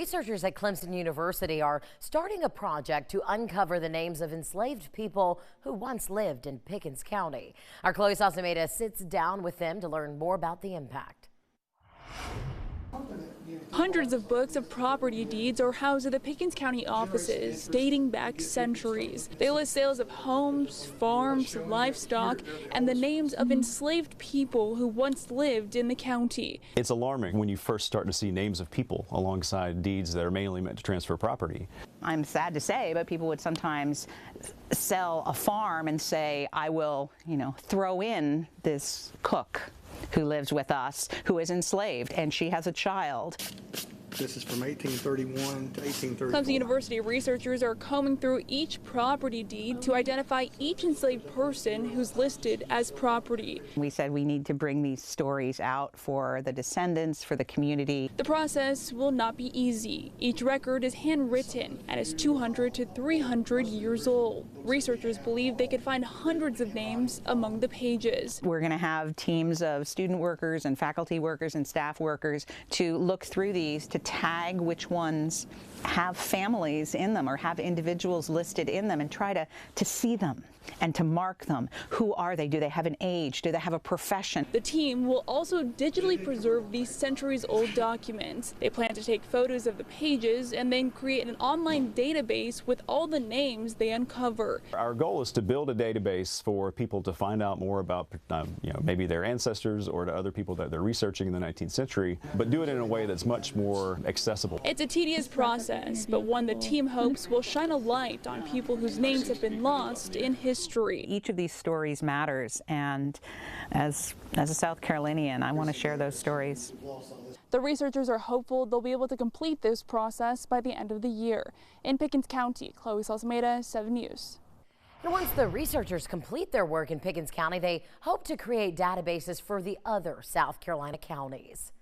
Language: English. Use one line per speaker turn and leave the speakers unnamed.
Researchers at Clemson University are starting a project to uncover the names of enslaved people who once lived in Pickens County. Our Chloe Salsameda sits down with them to learn more about the impact.
Hundreds of books of property deeds are housed at the Pickens County offices, dating back centuries. They list sales of homes, farms, livestock, and the names of enslaved people who once lived in the county.
It's alarming when you first start to see names of people alongside deeds that are mainly meant to transfer property.
I'm sad to say, but people would sometimes sell a farm and say, I will, throw in this cook who lives with us, who is enslaved, and she has a child.
This is from 1831 to 1834.
Clemson University researchers are combing through each property deed to identify each enslaved person who's listed as property.
We said we need to bring these stories out for the descendants, for the community.
The process will not be easy. Each record is handwritten and is 200 to 300 years old. Researchers believe they could find hundreds of names among the pages.
We're going to have teams of student workers and faculty workers and staff workers to look through these to tag which ones have families in them or have individuals listed in them and try to see them and to mark them. Who are they? Do they have an age? Do they have a profession?
The team will also digitally preserve these centuries-old documents. They plan to take photos of the pages and then create an online database with all the names they uncover.
Our goal is to build a database for people to find out more about maybe their ancestors or to other people that they're researching in the 19th century, but do it in a way that's much more accessible.
It's a tedious process, but one the team hopes will shine a light on people whose names have been lost in history.
Each of these stories matters, and as a South Carolinian, I want to share those stories.
The researchers are hopeful they'll be able to complete this process by the end of the year. In Pickens County, Chloe Salsameda, 7 News.
And once the researchers complete their work in Pickens County, they hope to create databases for the other South Carolina counties.